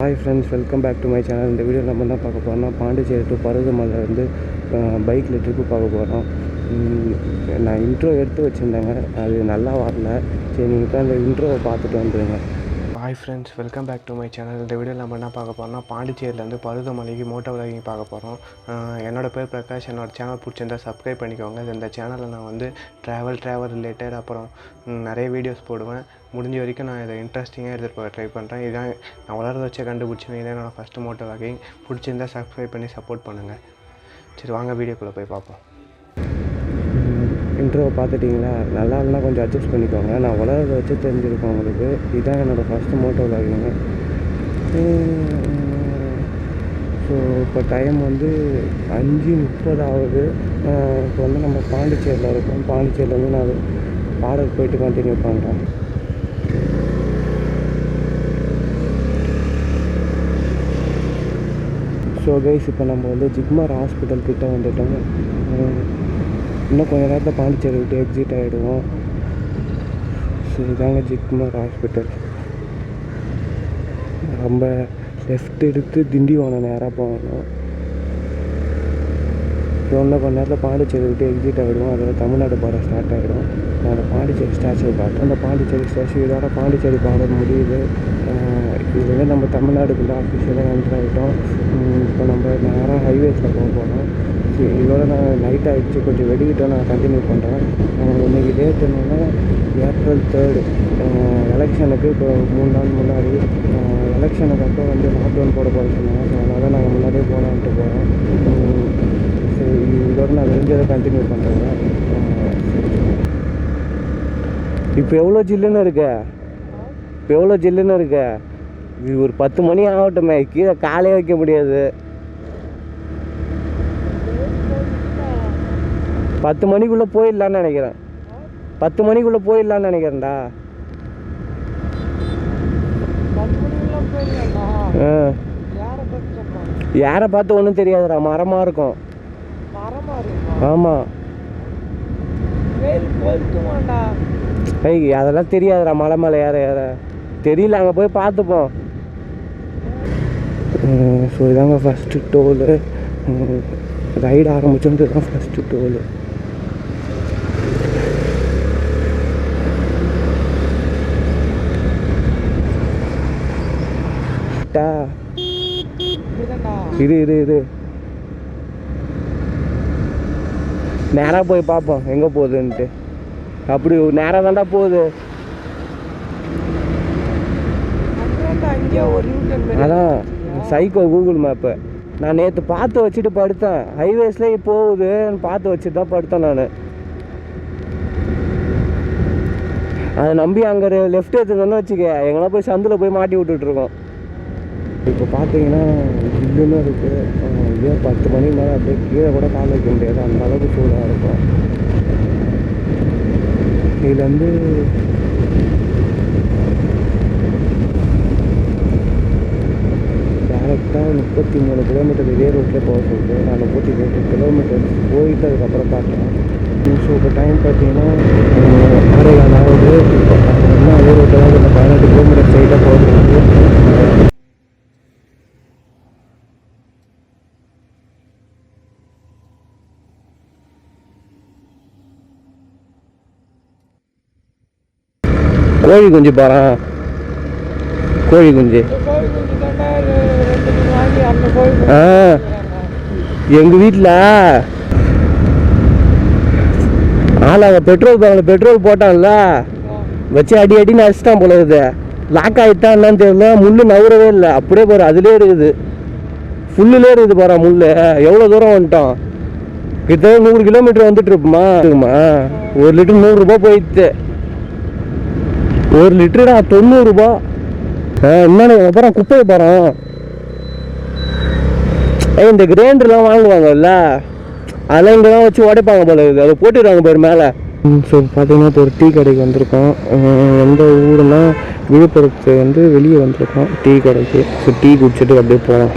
Hi friends, welcome back to my channel. இந்த video நம்ம என்ன பார்க்க போகிறோம்னா பாண்டிச்சேரி டு பருவதமலை வந்து பைக்கில் ட்ரிப்பு பார்க்க போகிறோம். நான் இன்ட்ரோ எடுத்து வச்சுருந்தேங்க, அது நல்லா வரல. சரி, நீங்கள் இப்போ அந்த இன்ட்ரோவை பார்த்துட்டு வந்துடுங்க. Hi friends, welcome back to my channel. இந்த வீடியோவில் நம்ம என்ன பார்க்க போகிறோம்னா பாண்டிச்சேரியிலேருந்து பருவதமலைக்கு மோட்டோ விளாகிங் பார்க்க போகிறோம். என்னோடய பேர் பிரகாஷ். என்னோடய சேனல் பிடிச்சிருந்தால் சப்ஸ்கிரைப் பண்ணிக்கோங்க. இந்த சேனலில் நான் வந்து ட்ராவல் ரிலேட்டட் அப்புறம் நிறைய வீடியோஸ் போடுவேன். முடிஞ்ச வரைக்கும் நான் இதை இன்ட்ரெஸ்டிங்காக எடுத்துகிட்டு போக ட்ரை பண்ணுறேன். இதான் நான் வளர வச்சே கண்டுபிடிச்சேன். இதான் என்னோடய ஃபஸ்ட்டு மோட்டோ விளாகிங். பிடிச்சிருந்தால் சப்ஸ்கிரைப் பண்ணி சப்போர்ட் பண்ணுங்கள். சரி, வாங்க வீடியோக்குள்ளே போய் பார்ப்போம். இன்ட்ரோவை பார்த்துட்டிங்களா? நல்லா இருந்தால் கொஞ்சம் அட்ஜஸ்ட் பண்ணிக்கோங்க. நான் வளர்றதை வச்சு தெரிஞ்சிருக்கேன் உங்களுக்கு. இதுதான் என்னோடய ஃபஸ்ட்டு மோட்டோ விளாகிங்க. ஸோ இப்போ டைம் வந்து 5:30 ஆகுது. இப்போ வந்து நம்ம பாண்டிச்சேரியில் இருக்கோம். பாண்டிச்சேரியில் நான் பார்டர் போயிட்டு கண்டினியூ பண்ணுறேன். ஸோ கைஸ், இப்போ நம்ம வந்து ஜிக்மர் ஹாஸ்பிட்டல் கிட்டே வந்துட்டோம். இன்னும் கொஞ்சம் நேரத்தில் பாண்டிச்சேரி விட்டு எக்ஸிட் ஆகிடுவோம். ஸோ இதாங்க ஜிக்மர் ஹாஸ்பிட்டல். நம்ம லெஃப்ட் எடுத்து திண்டிவனம் நேராக போகணும். இன்னும் கொஞ்ச நேரத்தில் பாண்டிச்சேரி விட்டு எக்ஸிட் ஆகிடுவோம். அதில் தமிழ்நாடு பார்டர் ஸ்டார்ட் ஆகிடும். நான் அந்த பாண்டிச்சேரி ஸ்டாச்சு பார்த்தேன். அந்த பாண்டிச்சேரி ஸ்டாச்சு இதோட பாண்டிச்சேரி பார்டர் முடியுது. இது வந்து நம்ம தமிழ்நாடுக்குள்ளே ஆஃபீஷியலாக என்ட்ரு ஆகிட்டோம். இப்போ நம்ம நேராக ஹைவேஸில் போக போகிறோம். இதோட நான் நைட் ஆகிடுச்சு, கொஞ்சம் வெடிக்கிட்டோம். நான் கண்டினியூ பண்ணுறேன். இன்றைக்கி டேட் என்னென்னா April 3rd. எலெக்ஷனுக்கு இப்போ 3 நாள் முன்னாடி. எலெக்ஷனுக்கு அப்போ வந்து லாக்டவுன் போட போகிற சொன்னாங்க. ஸோ அதனால் நாங்கள் முன்னாடியே போகலான்ட்டு போகிறோம். சரி, இதோட நான் வெஞ்சதை கண்டினியூ பண்ணுறேங்க. இப்போ எவ்வளோ ஜில்லுன்னு இருக்க? இது ஒரு 10 மணி ஆகட்டுமே, கீழே காலே வைக்க முடியாது. 10 மணிக்குள்ளே போயிடலான்னு நினைக்கிறேன். 10 மணிக்குள்ளே போயிடலான்னு நினைக்கிறேன்டா. யாரை பார்த்து ஒன்றும் தெரியாதுடா, மரமாக இருக்கும். ஆமாம், அதெல்லாம் தெரியாதுடா. மலை ஏற தெரியல, அங்கே போய் பார்த்துப்போம். ஸோ இதாங்க ஃபஸ்ட்டு டோலு. ரைடு ஆரம்பிச்சோன்ட்டு தான் ஃபஸ்ட்டு டோலு. இரு நேராக போய் பார்ப்போம் எங்கே போகுதுன்ட்டு. அப்படி நேராக தாண்டா போகுது. அதான் சைக்கோ கூகுள் மேப்பு. நான் நேற்று பார்த்து வச்சுட்டு படுத்தேன். ஹைவேஸ்லேயே போகுதுன்னு பார்த்து வச்சுட்டு தான் படுத்தேன் நான். அதை நம்பி அங்கே லெஃப்ட் எடுத்துன்னு வச்சுக்க, எங்கன்னா போய் சந்தில் போய் மாட்டி விட்டுட்ருக்கோம். இப்போ பார்த்தீங்கன்னா ஜில்லுன்னு இருக்குது. இதே 10 மணி மேலே அப்படியே கீழே கூட கால் வைக்க முடியாது, அந்த அளவுக்கு சூடாக இருக்கும். இதில் வந்து டேரெக்டாக 33 கிலோமீட்டர் இதே ரோட்டில் போக சொல்லுது. நான் 32 கிலோமீட்டர் போயிட்டு அதுக்கப்புறம் பார்த்தேன். ஸோ இப்போ டைம் பார்த்தீங்கன்னா 6:15 ஆகுது. இன்னும் அதே ரோட்டில் தான் இந்த 18 கிலோமீட்டர் சைடாக போக சொல்லுது. கோழி குஞ்சு பாறேன், கோழி குஞ்சு. எங்கள் வீட்டில் ஆளாக பெட்ரோல் பங்கில் பெட்ரோல் போட்டான்ல, வச்சு அடின்னு அடிச்சிட்டான் போல இருக்குது. லாக் ஆகிட்டான் என்னன்னு தெரியல. முள் நவரவே இல்லை, அப்படியே பாரு அதிலே இருக்குது, ஃபுல்லுலே இருக்குது பாரு முள். எவ்வளோ தூரம் வந்துட்டோம், கிட்டத்தட்ட 100 கிலோமீட்டர் வந்துட்டு இருப்போமா. 1 லிட்டர் 100 ரூபா போயிடுச்சு. 1 லிட்டரா 90 ரூபா. என்னன்னு அப்புறம் குப்பையை போகிறோம். இந்த கிரைண்டர்லாம் வாங்குவாங்கல்ல, அதெல்லாம் இங்கெல்லாம் வச்சு உடைப்பாங்க போல இருக்குது, அதை போட்டுடுவாங்க பேர் மேலே. ஸோ பார்த்தீங்கன்னா இப்போ ஒரு டீ கடைக்கு வந்திருக்கோம். எந்த ஊருன்னா விழுப்புரத்து வந்து வெளியே வந்திருக்கோம் டீ கடைக்கு. ஸோ டீ குடிச்சிட்டு அப்படியே போகலாம்.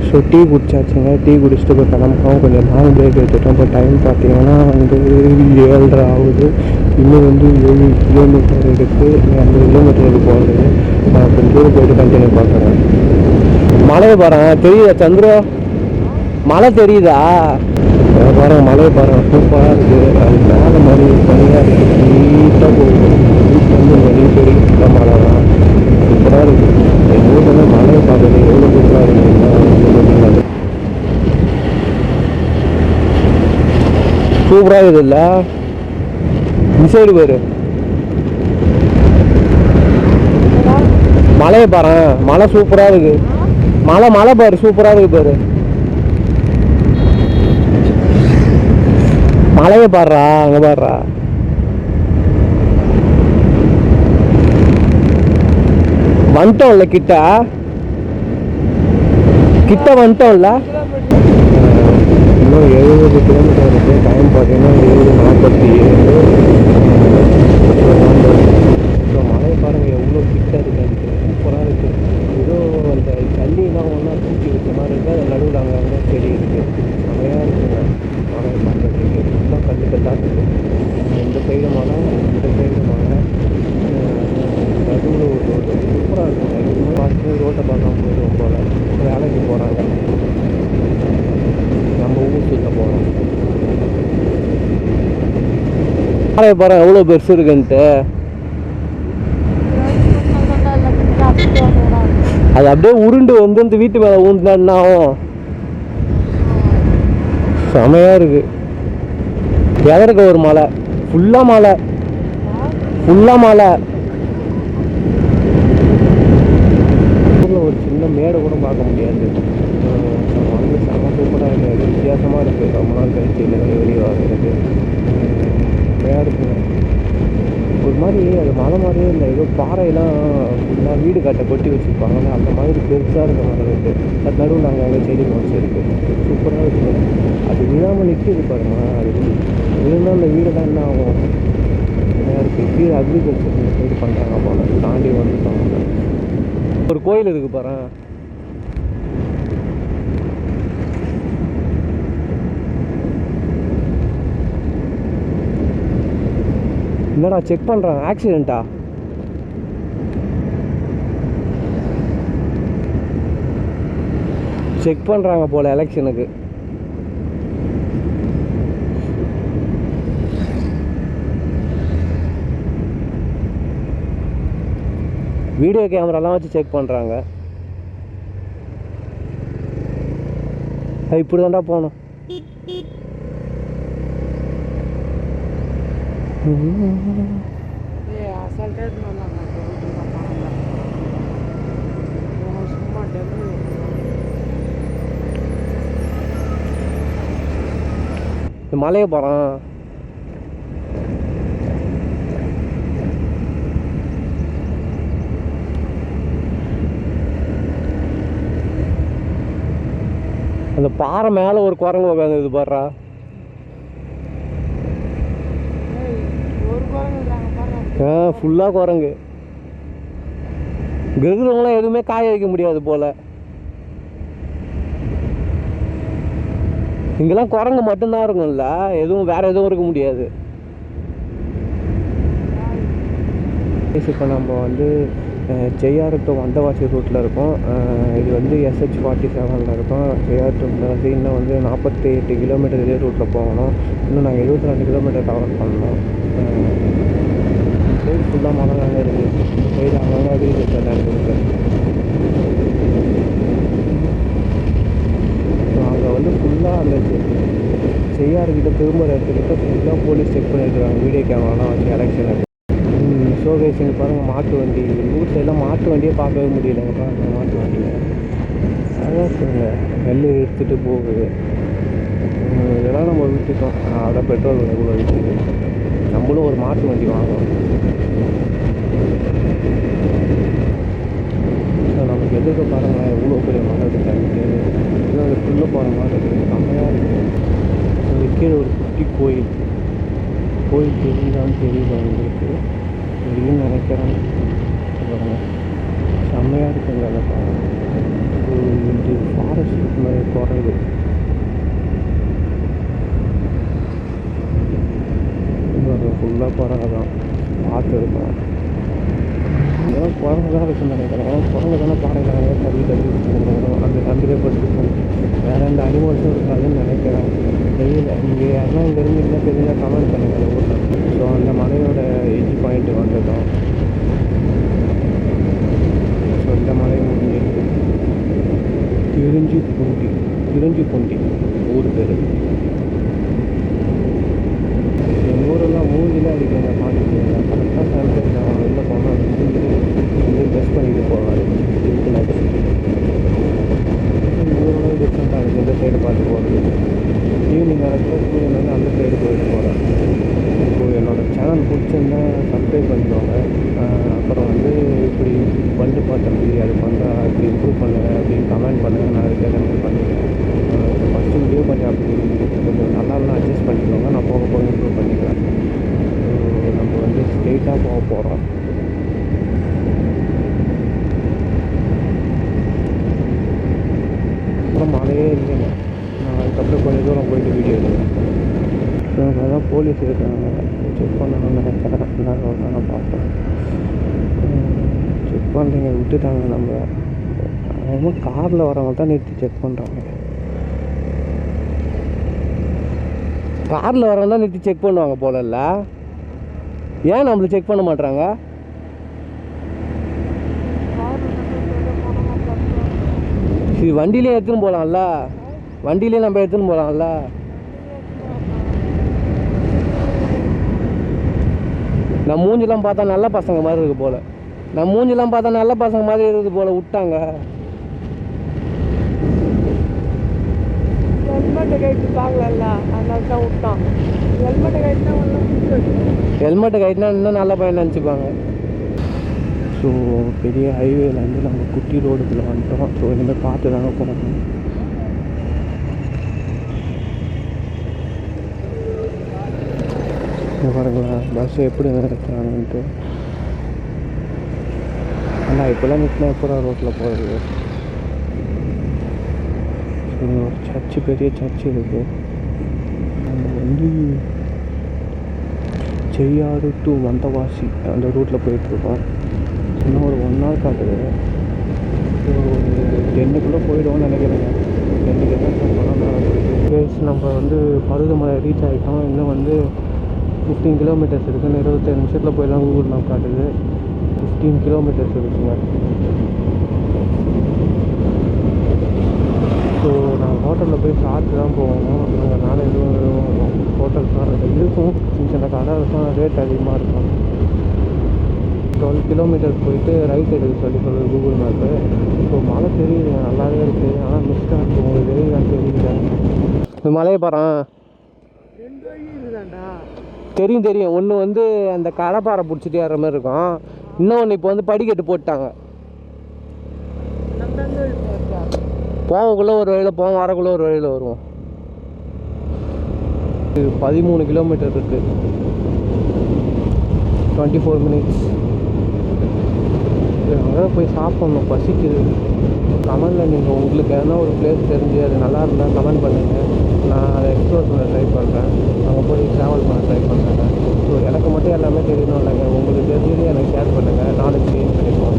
So tea குடிச்சாச்சுங்க. டீ குடிச்சிட்டு இப்போ கிளம்புறோம். கொஞ்சம் லாங் பிரேக் எடுத்துட்டோம். இப்போ டைம் பார்த்தீங்கன்னா வந்து 7:30 ஆகுது. இன்னும் வந்து 7 கிலோமீட்டர் இருக்குது. 50 கிலோமீட்டருக்கு போகிறது. தூரம் போயிட்டு கண்டினியூ பார்க்குறேன். மலையை பாருங்க, தெரியுதா சந்திர? மலை தெரியுதா? பாருங்க, மலையை பாருங்க, சூப்பராக இருக்குது. அது மேலே மணி தனியாக இருக்குது, நீட்டாக போகுது. வீட்டில் வந்து மணி பெரிய மலை தான், சூப்பராக இருக்குது. எங்கள் ஊரில் வந்து மலையை பார்க்குறது எவ்வளோ சூப்பராக இருக்குதுன்னா சூப்பராக இருக்குது. இல்லை சைடு பாரு, மலையை பாரு, மலை சூப்பராக இருக்கு. மலை பாரு, சூப்பராக இருக்கு பாரு. மலையை பாடுறா, அங்கே பாடுறா. வந்துட்டோம்ல, கிட்ட வந்துட்டோம்ல. இன்னும் 70 கிலோமீட்டர் இருக்கு. டைம் பார்த்தீங்கன்னா 7:47. மலையை பாருங்க எவ்வளோ கிட்ட இருக்கு, சூப்பராக இருக்கு. ஏதோ அந்த தண்ணிலாம் ஒன்றா தூக்கி வச்ச மாதிரி இருக்குது. அது நடுவில் அங்கே செடி இருக்கு, நிறையா இருக்குங்க. மலையை பார்க்கறதுக்கு ஃபுல்லாக கல்லுக்கெல்லாம் இருக்குது. இந்த சைடு மலை, இந்த சைடு மலை, நடுவில் ஒரு ரோடு சூப்பராக இருக்குங்க. இதுமாதிரி பார்த்து ரோட்டை பார்க்காம போயிடுவோம் போல. வேலைக்கு போகிறாங்க, நம்ம ஊர் சுத்த போகிறோம். மலையை பாருங்க எவ்வளோ பெருசு இருக்குன்ட்டு. அது அப்படியே உருண்டு வந்து இந்த வீட்டு மேலே ஊந்துனா செமையா இருக்கு. எதற்கு ஒரு மலை ஃபுல்லாக மலை ஊரில் ஒரு சின்ன மேடை கூட பார்க்க முடியாது. வந்து செம சூப்பராக இருக்குது, வித்தியாசமாக இருக்குது. ரொம்ப நாள் கழிச்சு இல்லை வெளியே வாங்கிறது நிறையா இருக்குங்க. ஒரு மாதிரி அது மலை மாதிரியே இல்லை, ஏதோ பாறையெல்லாம் ஃபுல்லாக வீடு கட்ட கொட்டி வச்சுருப்பாங்கல்ல, அந்த மாதிரி பெருசாக இருக்க மாதிரி இருக்குது. அது நடுவில் அங்கே செடி மொழிச்சு இருக்குது, சூப்பராக இருக்குது. அது விழாமல் நிற்கிது பாருங்க. அது விழுந்தால் அந்த வீடெல்லாம் என்ன ஆகும், நிறையா இருக்குது. கீழே அக்ரிகல்ச்சர் சைடு பண்ணுறாங்க போல, தாண்டி வந்துட்டாங்க. ஒரு கோயில் இருக்குது பாரு. என்னடா செக் பண்ணுறான், ஆக்சிடெண்ட்டா? செக் பண்ணுறாங்க போல் எலெக்ஷனுக்கு. வீடியோ கேமராலாம் வச்சு செக் பண்ணுறாங்க. இப்படி தான்டா போகணும். மலையை போகிறான். அந்த பாறை மேலே ஒரு குரங்கு உட்காந்து பாடுறா. ஃபுல்லாக குரங்கு. கிரகங்களாம் எதுவுமே காய வைக்க முடியாது போல. இங்கெல்லாம் குரங்கு மட்டும்தான் இருக்கும்ல, எதுவும் வேற எதுவும் இருக்க முடியாது. இப்போ நம்ம வந்து ஜெய்ஆர் டு வந்தவாசி ரூட்டில் இருக்கோம். இது வந்து SH47 இருக்கும். ஜெய்ஆர் டு வந்தவாசி இன்னும் வந்து 48 கிலோமீட்டர் இதே ரூட்டில் போகணும். இன்னும் நான் 72 கிலோமீட்டர் கவர் பண்ணணும். சைடு ஃபுல்லாக மழை தாங்க இருக்குது. இந்த சைடு அங்கங்கே அக்ரிகல்ச்சர் லேண்ட் இருக்குது. அங்கே வந்து ஃபுல்லாக அந்த ஜெய்ஆர்கிட்ட திரும்ப இடத்துக்கிட்ட ஃபுல்லாக போலீஸ் செக் பண்ணியிருக்காங்க, வீடியோ கேமராலாம் வச்சு எலெக்ஷன். ஷோகேஷன் பாருங்கள், மாட்டு வண்டி. ஊர் சைடெலாம் மாட்டு வண்டியே பார்க்கவே முடியலைங்க. பாருங்கள் மாட்டு வண்டியை அதான் சொல்லுங்க, நெல் எடுத்துகிட்டு போகுது. இதெல்லாம் நம்ம விட்டுட்டோம். அதோட பெட்ரோல் எவ்வளோ இருக்குது. நம்மளும் ஒரு மாட்டு வண்டி வாங்கணும். ஸோ நமக்கு எதிர்க்க பாருங்களேன் எவ்வளோ பெரிய மலை இருக்குது. இன்னும் அது ஃபுல்லாக போகிற மாதிரி இருக்குது, செம்மையாக இருக்குது. அது கீழே ஒரு குட்டி கோயில் தெரியுதான்னு தெரியல உங்களுக்கு, தெரியும்னு நினைக்கிறேன். செம்மையாக இருக்குங்க. அந்த இது ஃபாரஸ்ட் மாதிரி குறையுது. ஃபுல்லாக குரங்கு தான் பார்த்து இருக்கோம். இதெல்லாம் குரங்கு தான் இருக்குன்னு நினைக்கிறேன். ஏன்னா குரங்கு தானே பாறையில தள்ளி தள்ளி போகும். அந்த தண்டிலே படுத்துக்கும். வேறு எந்த அனிமல்ஸும் இருக்காதுன்னு நினைக்கிறேன். தெரியல. இங்கே யாருன்னா இங்கே இருந்தீங்கன்னா தெரிஞ்சால் கமெண்ட் பண்ணுங்கள் அந்த ஊரில். ஸோ அந்த மலையோட எட்ஜ் பாயிண்ட்டு வந்துட்டோம். ஸோ இந்த மலை முடிஞ்சிருக்கு. திருஞ்சிப்பூண்டி ஊர் பேர். எங்கள் ஊரெல்லாம் மூஞ்சிலே அடிக்கங்க பாண்டிச்சேரியில். கரெக்டாக சானிடைசர் அவன் வெளில போனால் மூஞ்சிலே வந்து ட்ரெஸ் பண்ணிட்டு போவார். ஊரோட டிஃப்ரெண்ட்டாக இருக்குது இந்த சைடு பார்த்து போகிறது. ஈவினிங் நேரத்தில் சூரியன் வந்து அந்த சைடு போயிட்டு போகிறேன். ஸோ என்னோடய சேனல் பிடிச்சிருந்தா சப்ஸ்கிரைப் பண்ணிக்கோங்க. அப்புறம் வந்து இப்படி வந்து பார்த்தப்படி அது பண்ணுறா இப்படி இம்ப்ரூவ் பண்ணுங்கள் அப்படின்னு கமெண்ட் பண்ணுங்கள். நான் அதுக்காக நான் பண்ணிக்கிறேன். ஃபஸ்ட்டு வீடியோ கொஞ்சம் அப்படி கொஞ்சம் நல்லா அட்ஜஸ்ட் பண்ணிக்கோங்க. நான் போக போக இம்ப்ரூவ் பண்ணிக்கிறேன். ஸோ நம்ம வந்து ஸ்ட்ரெயிட்டாக போக போகிறோம். அப்புறம் மழையே இல்லைங்க. நான் அதுக்கப்புறம் கொஞ்சம் தூரம் போயிட்டு வீடியோ எடுக்கிறேன். ஸோ அதான் போலீஸ் இருக்காங்க. செக் பண்ணணும்னு நினைக்கிறேன். நான் பார்ப்பேன். செக் பண்ணுறீங்க விட்டுட்டாங்க. நம்ம என்னமோ காரில் வரவங்க தான் நிறுத்தி செக் பண்ணுறாங்க. காரில் வரவங்க தான் நிறுத்தி செக் பண்ணுவாங்க போலல்ல. ஏன் நம்மளை செக் பண்ண மாட்றாங்க? சரி வண்டியிலே எடுத்துன்னு போகலாம்ல. வண்டியிலே நம்ம எடுத்துன்னு போகலாம்ல. நம்ம மூஞ்சிலாம் பார்த்தா நல்ல பசங்க மாதிரி இருக்குது போல். நம்ம மூஞ்சிலாம் பார்த்தா நல்ல பசங்க மாதிரி இருக்குது போல் விட்டாங்க. ஹெல்மெட்டை கைட்னா இன்னும் நல்ல பையன் நினச்சிப்பாங்க. ஸோ பெரிய ஹைவேலேருந்து நம்ம குட்டி ரோடுக்குள்ளே வந்துட்டோம். ஸோ இனிமேல் பார்த்து தாங்க போகணும். பாருங்களா பஸ் எப்படி நிறுத்துறாங்கன்ட்டு. ஆனால் இப்போல்லாம் நிற்கினா எப்போ ரோட்டில் போகிறது. ஒரு சர்ச்சு பெரிய சர்ச்சு இருக்குது. நம்ம வந்து செய்யாறு டு வந்தவாசி அந்த ரூட்டில் போயிட்டுருக்கோம். இன்னும் ஒரு 1 நாள் காட்டுது. ஒரு 10க்குள்ளே போயிடுவோம்னு நினைக்கிறேங்க. 10க்கு தான் நம்ம வந்து பருவதமலை ரீச் ஆகிட்டோம். இன்னும் வந்து 15 கிலோமீட்டர்ஸ் இருக்குதுன்னு 25 நிமிஷத்தில் போயிடலாம். கூகுள் மேப் காட்டுது 15 கிலோமீட்டர்ஸ் இருக்குங்க. ஸோ நான் ஹோட்டலில் போய் சாப்பிட்டு தான் போகணும். அதனால் எதுவும் ஹோட்டல்ஸ் தான் இருக்கும். சின்ன சின்ன கடை இருக்கும். ரேட் அதிகமாக இருக்கும். 12 கிலோமீட்டர்ஸ் போயிட்டு ரைட் எடுக்க சொல்லுது கூகுள் மேப்பு. ஸோ மழை தெரியுது நல்லாவே இருக்குது. ஆனால் மிஸ்டாக இருக்குது. உங்களுக்கு தெரியுதான்னு தெரியல. இந்த மலையை பாறேன். தெரியும். ஒன்று வந்து அந்த கடப்பாறை பிடிச்சிட்டு ஏற மாதிரி இருக்கும். இன்னொன்று இப்போ வந்து படிக்கட்டு போட்டாங்க. போகக்குள்ளே ஒரு வழியில் போவோம், வரக்குள்ளே ஒரு வழியில் வருவோம். 13 கிலோமீட்டர் இருக்குது. 24 மினிட்ஸ். அங்கே போய் சாப்பிட்ணும். பசிக்குது. கமெண்டில் நீங்கள் உங்களுக்கு எதனா ஒரு பிளேஸ் தெரிஞ்சு அது நல்லா இருந்தால் கமெண்ட் பண்ணுங்கள். நான் அதை எக்ஸ்ப்ளோர் பண்ண ட்ரை பண்ணுறேன். அங்கே போய் ட்ராவல் பண்ண ட்ரை பண்ணுறேங்க. ஸோ எனக்கு மட்டும் எல்லாமே தெரியணும் இல்லைங்க. உங்களுக்கு தெரிஞ்சது எனக்கு ஷேர் பண்ணுங்கள். நாலேஜ் கெயின் பண்ணிப்போம்.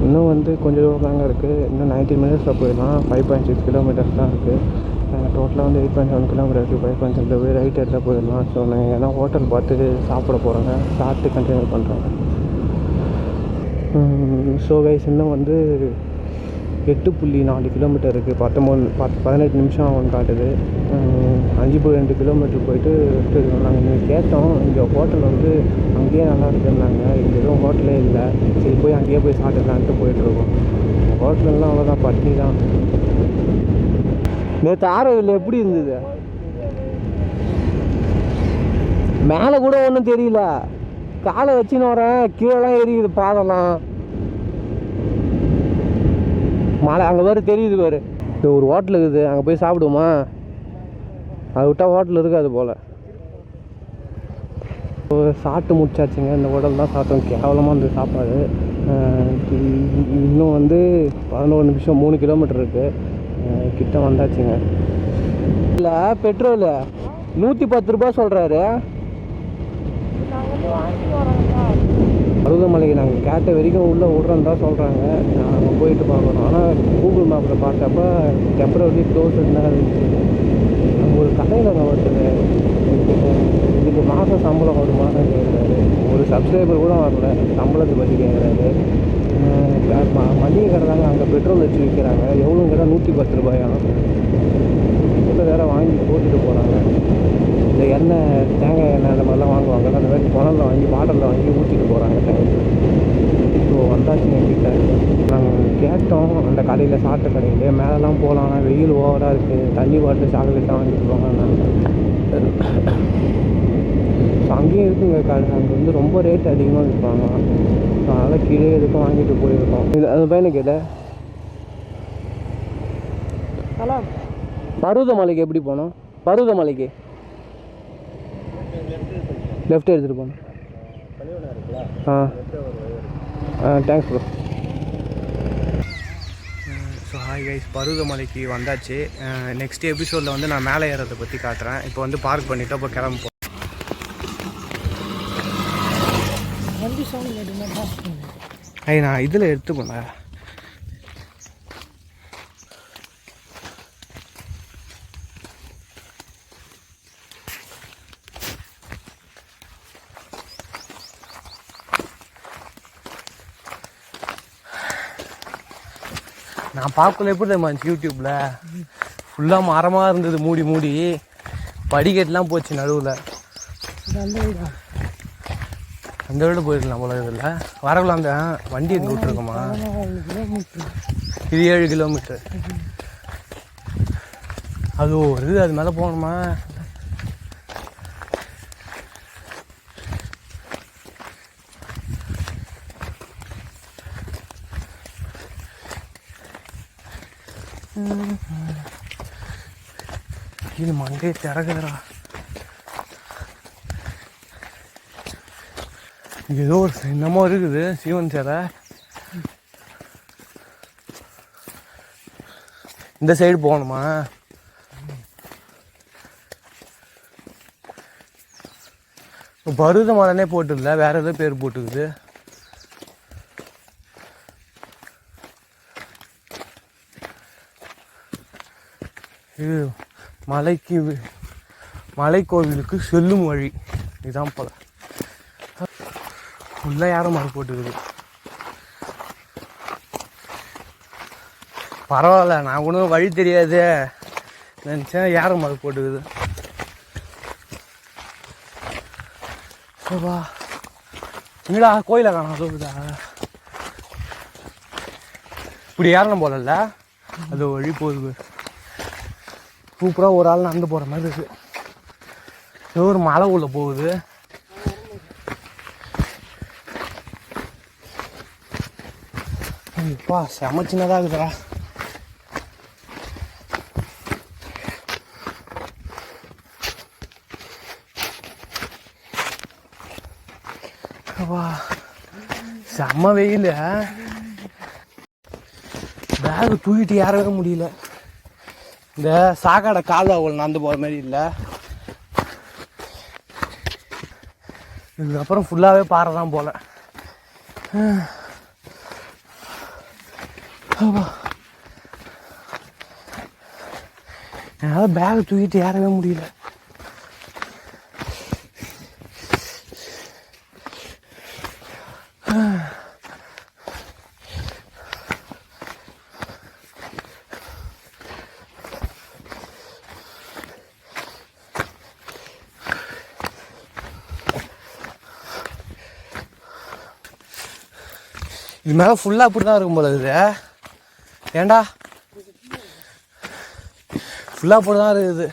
இன்னும் வந்து கொஞ்சம் தூரம் தாங்க இருக்குது. இன்னும் 19 மினிட்ஸில் போயிடலாம். 5.6 கிலோமீட்டர்ஸ் தான் இருக்குது. டோட்டலாக வந்து 8.7 கிலோமீட்டர் இருக்குது. 5.6 போய் ரைட் எடுத்தால் போயிடலாம். ஸோ நான் ஏன்னா ஹோட்டல் பார்த்து சாப்பிட போகிறேங்க. சாப்பிட்டு கண்டினியூ பண்ணுறேங்க. ஸோ கைஸ் இன்னும் வந்து 8.4 கிலோமீட்டர் இருக்குது. 18 நிமிஷம் அவன் காட்டுது. 5.2 கிலோமீட்டர் போயிட்டு ரெஸ்ட் எடுக்கணும். நாங்கள் இங்கே கேட்டோம். இங்கே ஹோட்டல் வந்து அங்கேயே நல்லா இருக்குன்னாங்க. இங்கே எதுவும் ஹோட்டலே இல்லை. சரி போய் அங்கேயே போய் சாப்பிட்டுக்கலான்ட்டு போயிட்டுருக்கோம். ஹோட்டல்லாம் அவ்வளோதான், பட்னி தான். நேற்று ஆரோவில் எப்படி இருந்தது? மேலே கூட ஒன்றும் தெரியல. காலை வச்சுன்னு வரேன், கீழெல்லாம் எரியுது பாதம்லாம். மழை அங்கே வேறு தெரியுது வேறு. இது ஒரு ஹோட்டல் இருக்குது, அங்கே போய் சாப்பிடுவோமா? அதை விட்டால் ஹோட்டல் இருக்காது போல். சாப்பிட்டு முடிச்சாச்சுங்க. இந்த ஹோட்டல் தான் சாப்பிட்டோம். கேவலமாக இருந்தது சாப்பாடு. இன்னும் வந்து 11 நிமிஷம் 3 கிலோமீட்டர் இருக்குது. கிட்ட வந்தாச்சுங்க. இல்லை பெட்ரோலு 110 ரூபா சொல்கிறாரு. பருவதமலைக்கு நாங்கள் கேட்ட வரைக்கும் உள்ளே விட்றோன்னு தான் சொல்கிறாங்க. நாங்கள் போயிட்டு பார்க்கணும். ஆனால் கூகுள் மேப்பில் பார்த்தப்ப டெம்பரவரி க்ளோஸ்ன்னு தான் இருந்துச்சு. அங்கே ஒரு கடையில் ஒருத்தர் இதுக்கு மாதம் சம்பளம் வருமானு கேட்குறாரு. ஒரு சப்ஸ்கிரைபர் கூட வரல, சம்பளத்தை பற்றி கேட்குறாரு. மளிகை கடை தாங்க, அங்கே பெட்ரோல் வச்சு விற்கிறாங்க. எவ்வளோ கடை 110 ரூபாயா. இதில் வேறு வாங்கி போட்டுட்டு போகிறாங்க. இந்த எண்ணெய், தேங்காய் எண்ணெய் அந்த மாதிரிலாம் வாங்குவாங்க. அந்த மாதிரி குணலில் வாங்கி பாட்டிலில் வாங்கி ஊற்றிட்டு போகிறாங்க டேங்க்கு. ஸோ வந்தாச்சு என்கிட்ட. நாங்கள் கேட்டோம் அந்த கடையில், சாப்பிட்ட கடையிலே மேலெலாம் போகலாம், வெயில் ஓவராக இருக்குது, தண்ணி பாட்டில் சாக்லேட் தான் வாங்கிட்டு போவாங்க. ஸோ அங்கேயும் இருக்குங்க கடை. அங்கே வந்து ரொம்ப ரேட் அதிகமாக விற்பாங்க. ஸோ அதனால் கீழே எதுக்கும் வாங்கிட்டு போயிருக்கோம். இது அந்த பையனை கேட்ட பருவதமலைக்கு எப்படி போனோம்? பருவதமலைக்கு லெஃப்ட் எடுத்துகிட்டு போகணும். Thanks bro. So hi guys, பருவதமலைக்கு வந்தாச்சு. நெக்ஸ்ட் எபிசோடில் வந்து நான் மேலே ஏறதை பற்றி காட்டுறேன். இப்போ வந்து பார்க் பண்ணிவிட்டு அப்போ கிளம்புப்போம். நான் இதில் எடுத்துப்பேன். நான் பார்க்கல எப்படி தெரியுமா யூடியூப்பில் ஃபுல்லாக மரமாக இருந்தது, மூடி மூடி படிக்கட்டுலாம் போச்சு நடுவில். அந்த வீடு போயிருக்கலாம் போல. இதில் வரக்குள்ள அந்த வண்டி எங்கே விட்டுருக்கோமா? இது 7 கிலோமீட்டர். அது ஒரு இது, அது மேலே போகணுமா? இது மண்டே திறகுதுரா. ஏதோ ஒரு என்னமோ இருக்குது, சிவன் சேரை. இந்த சைடு போகணுமா? பருவதமலைனே போட்டுல, வேற ஏதோ பேர் போட்டுக்குது. இது மலைக்கோவிலுக்கு செல்லும் வழி இதுதான் போல. ஃபுல்லாக யாரும் மழை போட்டுக்குது. பரவாயில்ல, நான் கூட வழி தெரியாது நினச்சேன். யாரும் மழை போட்டுக்குது. வா இங்கடா கோயிலை காணோம். சொல்லுதா இப்படி ஏறணும் போலல்ல, அது வழி போகுது. சூப்பராக ஒரு ஆள் நடந்து போகிற மாதிரி இருக்குது. ஏதோ ஒரு மலை உள்ள போகுது. இப்போ செம சின்னதாக இருக்குதா. வா செம்ம வெயில். பேகு தூக்கிட்டு ஏறவே முடியல. இந்த சாக்காடை கால்வாய் நடந்து போகிற மாதிரி இல்லை. இதுக்கப்புறம் ஃபுல்லாகவே பாறை தான் போல. என்னால் பேக் தூக்கிட்டு ஏறவே முடியல. இது மேலே ஃபுல்லாக அப்படி தான் இருக்கும் போல இது. ஏண்டா ஃபுல்லாக அப்படி தான் இருக்குது.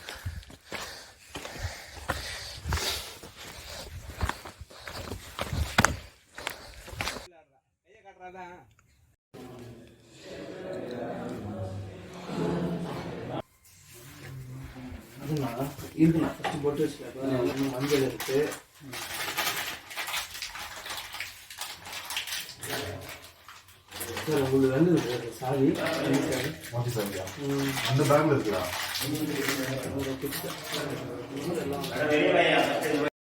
இருக்குண்ணா ஃபஸ்ட்டு போட்டு வச்சுருக்கேன். மஞ்சள் இருக்குது. உங்களுக்கு வந்து சாவி அந்த பேங்க்ல இருக்குதா?